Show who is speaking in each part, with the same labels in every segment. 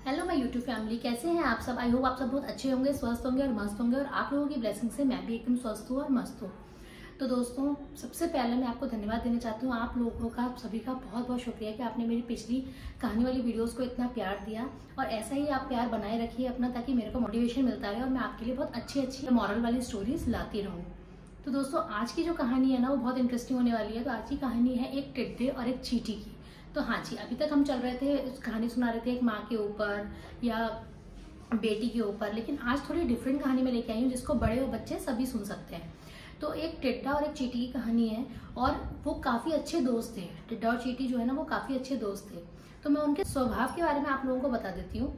Speaker 1: Hello my YouTube family, कैसे हैं आप सब। आई होप आप सब बहुत अच्छे होंगे, स्वस्थ होंगे और मस्त होंगे। और आप लोगों की ब्लेसिंग से मैं भी एकदम स्वस्थ हूँ और मस्त हूँ। तो दोस्तों, सबसे पहले मैं आपको धन्यवाद देना चाहती हूँ। आप लोगों का सभी का बहुत बहुत शुक्रिया कि आपने मेरी पिछली कहानी वाली वीडियोस को इतना प्यार दिया और ऐसा ही आप प्यार बनाए रखिए अपना, ताकि मेरे को मोटिवेशन मिलता रहे और मैं आपके लिए बहुत अच्छी अच्छी मॉरल वाली स्टोरीज लाती रहूँ। तो दोस्तों, आज की जो कहानी है ना, वो बहुत इंटरेस्टिंग होने वाली है। तो आज की कहानी है एक टिड्डे और एक चींटी की। तो हाँ जी, अभी तक हम चल रहे थे, कहानी सुना रहे थे एक माँ के ऊपर या बेटी के ऊपर, लेकिन आज थोड़ी डिफरेंट कहानी में लेके आई हूँ जिसको बड़े और बच्चे सभी सुन सकते हैं। तो एक टिड्डा और एक चींटी की कहानी है और वो काफी अच्छे दोस्त थे। टिड्डा और चींटी जो है ना, वो काफी अच्छे दोस्त थे। तो मैं उनके स्वभाव के बारे में आप लोगों को बता देती हूँ।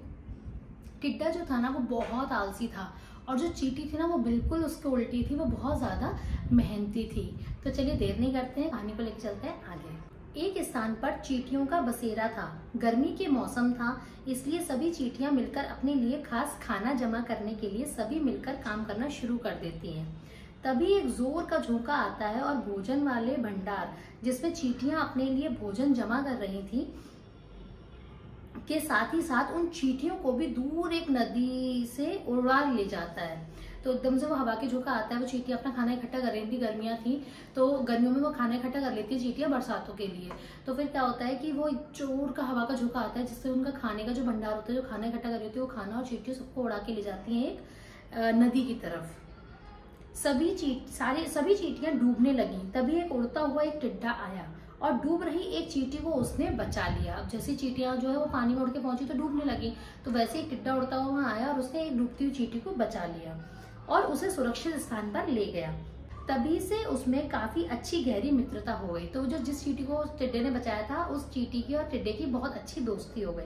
Speaker 1: टिड्डा जो था ना, वो बहुत आलसी था और जो चींटी थी ना, वो बिल्कुल उसके उल्टी थी, वो बहुत ज्यादा मेहनती थी। तो चलिए देर नहीं करते हैं, कहानी को लेकर चलते हैं आगे। एक स्थान पर चींटियों का बसेरा था। गर्मी के मौसम था, इसलिए सभी चींटियां मिलकर अपने लिए खास खाना जमा करने के लिए सभी मिलकर काम करना शुरू कर देती हैं। तभी एक जोर का झोंका आता है और भोजन वाले भंडार, जिसमें चींटियां अपने लिए भोजन जमा कर रही थी, के साथ ही साथ उन चींटियों को भी दूर एक नदी से उड़ा ले जाता है। तो एकदम से वो हवा के झोंका आता है, वो चींटियां अपना खाना इकट्ठा कर रही थी। गर्मियां थी तो गर्मियों में वो खाना इकट्ठा कर लेती है चींटियां बरसातों के लिए। तो फिर क्या होता है कि वो जोर का हवा का झोंका आता है, जिससे उनका खाने का जो भंडार होता है, जो खाना इकट्ठा कर रही होती है, वो खाना और चींटियां सबको उड़ा के ले जाती हैं एक नदी की तरफ। सभी चींटियां डूबने लगी। तभी एक उड़ता हुआ एक टिड्डा आया और डूब रही एक चींटी को उसने बचा लिया। अब जैसे चींटियां जो है वो पानी में उड़ के पहुंची तो डूबने लगी, तो वैसे एक टिड्डा उड़ता हुआ वहां आया और उसने एक डूबती हुई चींटी को बचा लिया और उसे सुरक्षित स्थान पर ले गया। तभी से उसमें काफी अच्छी गहरी मित्रता हो गई। तो जो जिस चींटी को टिड्डे ने बचाया था, उस चींटी की और टिड्डे की बहुत अच्छी दोस्ती हो गई।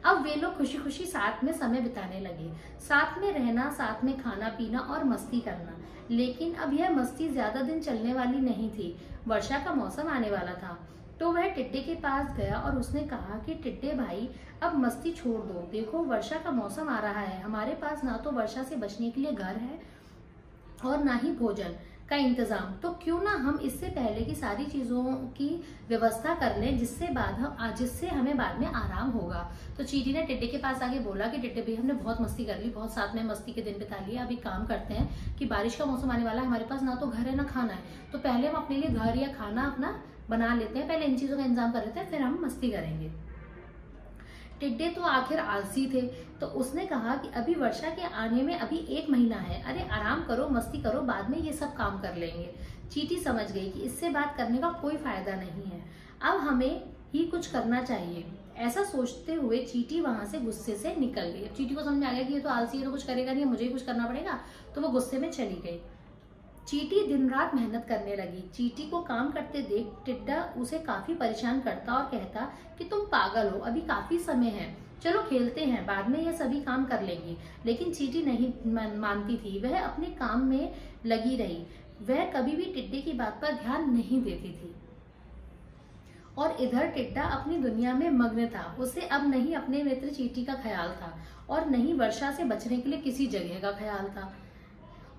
Speaker 1: अब वे लोग खुशी खुशी साथ में समय बिताने लगे, साथ में रहना, साथ में खाना पीना और मस्ती करना। लेकिन अब यह मस्ती ज्यादा दिन चलने वाली नहीं थी। वर्षा का मौसम आने वाला था। तो वह टिड्डे के पास गया और उसने कहा कि टिड्डे भाई, अब मस्ती छोड़ दो। देखो, वर्षा का मौसम आ रहा है। हमारे पास ना तो वर्षा से बचने के लिए घर है और ना ही भोजन का इंतजाम। तो क्यों ना हम इससे पहले की सारी चीजों की व्यवस्था कर लें, जिससे हमें बाद में आराम होगा। तो चींटी ने टिड्डे के पास आके बोला कि टिड्डे भाई, हमने बहुत मस्ती कर ली, बहुत साथ में मस्ती के दिन बिता लिए। अब एक काम करते हैं कि बारिश का मौसम आने वाला है, हमारे पास ना तो घर है ना खाना है, तो पहले हम अपने लिए घर या खाना अपना बना लेते हैं, पहले इन चीजों का इंतजाम कर लेते हैं, फिर हम मस्ती करेंगे। टिड्डे तो आखिर आलसी थे, तो उसने कहा कि अभी वर्षा के आने में अभी 1 महीना है, अरे आराम करो, मस्ती करो, बाद में ये सब काम कर लेंगे। चींटी समझ गई कि इससे बात करने का कोई फायदा नहीं है, अब हमें ही कुछ करना चाहिए। ऐसा सोचते हुए चींटी वहां से गुस्से से निकल गई। अब चींटी को समझ आ गया कि ये तो आलसी है, तो कुछ करेगा नहीं, मुझे ही कुछ करना पड़ेगा, तो वो गुस्से में चली गई। चींटी दिन रात मेहनत करने लगी। चींटी को काम करते देख टिड्डा उसे काफी परेशान करता और कहता कि तुम पागल हो, अभी काफी समय है, चलो खेलते हैं, बाद में ये सभी काम कर लेंगे। लेकिन चींटी नहीं मानती थी, वह अपने काम में लगी रही। वह कभी भी टिड्डे की बात पर ध्यान नहीं देती थी। और इधर टिड्डा अपनी दुनिया में मग्न था। उसे अब नहीं अपने मित्र चींटी का ख्याल था और नहीं वर्षा से बचने के लिए किसी जगह का ख्याल था।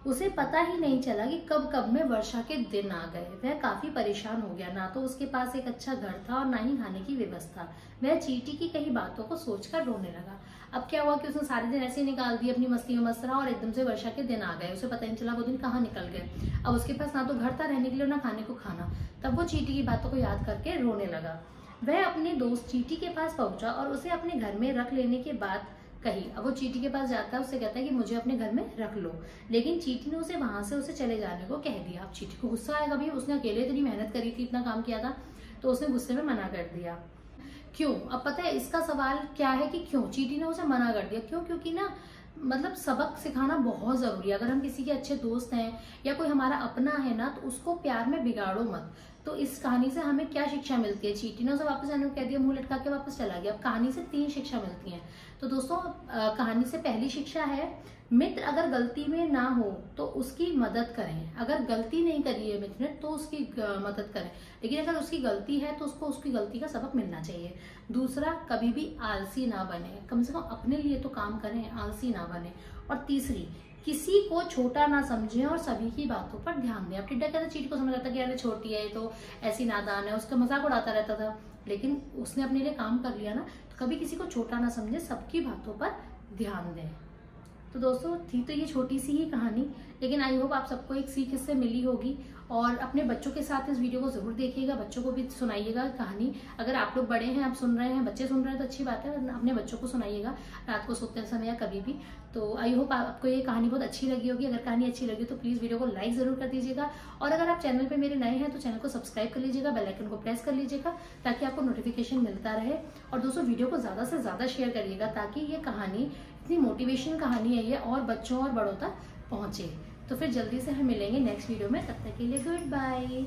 Speaker 1: उसे पता ही नहीं चला कि कब कब में वर्षा के दिन आ गए। वह काफी परेशान हो गया, ना तो उसके पास एक अच्छा घर था और ना ही खाने की व्यवस्था। वह चींटी की कई बातों को सोचकर रोने लगा। अब क्या हुआ कि उसने सारे दिन ऐसे ही निकाल दिए, अपनी मस्ती में मस्त रहा और एकदम से वर्षा के दिन आ गए। उसे पता नहीं चला वो दिन कहाँ निकल गए। अब उसके पास ना तो घर था रहने के लिए, ना खाने को खाना। तब वो चींटी की बातों को याद करके रोने लगा। वह अपने दोस्त चींटी के पास पहुंचा और उसे अपने घर में रख लेने के बाद कही। अब वो चींटी के पास जाता है, उससे कहता है कि मुझे अपने घर में रख लो, लेकिन चींटी ने उसे वहां से उसे चले जाने को कह दिया। अब चींटी को गुस्सा आएगा, भाई उसने अकेले इतनी मेहनत करी थी, इतना काम किया था, तो उसने गुस्से में मना कर दिया। क्यों? अब पता है इसका सवाल क्या है कि क्यों चींटी ने उसे मना कर दिया। क्यों? क्योंकि ना, मतलब सबक सिखाना बहुत जरूरी है। अगर हम किसी के अच्छे दोस्त हैं या कोई हमारा अपना है ना, तो उसको प्यार में बिगाड़ो मत। तो इस कहानी से हमें क्या शिक्षा मिलती है? चींटी ने उसे वापस आने को कह दिया, मुंह लटका के वापस चला गया। अब कहानी से 3 शिक्षा मिलती हैं। तो दोस्तों, कहानी से पहली शिक्षा है, मित्र अगर गलती में ना हो तो उसकी मदद करें। अगर गलती नहीं करी है मित्र ने तो उसकी मदद करें, लेकिन अगर उसकी गलती है तो उसको उसकी गलती का सबक मिलना चाहिए। दूसरा, कभी भी आलसी ना बने, कम से कम अपने लिए तो काम करें, आलसी ना बने। और तीसरी, किसी को छोटा ना समझें और सभी की बातों पर ध्यान दें। अब टिड्डा कहता चींटी को समझ आता कि यार छोटी है, तो ऐसी नादान है, उसका मजाक उड़ाता रहता था, लेकिन उसने अपने लिए काम कर लिया ना, तो कभी किसी को छोटा ना समझे, सबकी बातों पर ध्यान दें। तो दोस्तों थी तो ये छोटी सी ही कहानी, लेकिन आई होप आप सबको एक सीख इससे मिली होगी। और अपने बच्चों के साथ इस वीडियो को जरूर देखिएगा, बच्चों को भी सुनाइएगा कहानी। अगर आप लोग बड़े हैं, आप सुन रहे हैं, बच्चे सुन रहे हैं तो अच्छी बात है, अपने बच्चों को सुनाइएगा रात को सोते समय या कभी भी। तो आई होप आपको ये कहानी बहुत अच्छी लगी होगी। अगर कहानी अच्छी लगी तो प्लीज वीडियो को लाइक जरूर कर दीजिएगा, और अगर आप चैनल पे मेरे नए हैं तो चैनल को सब्सक्राइब कर लीजिएगा, बेल आइकन को प्रेस कर लीजिएगा ताकि आपको नोटिफिकेशन मिलता रहे। और दोस्तों वीडियो को ज्यादा से ज्यादा शेयर करिएगा ताकि ये कहानी, इतनी मोटिवेशन कहानी है ये, और बच्चों और बड़ों तक पहुंचे। तो फिर जल्दी से हम मिलेंगे नेक्स्ट वीडियो में, तब तक के लिए गुड बाय।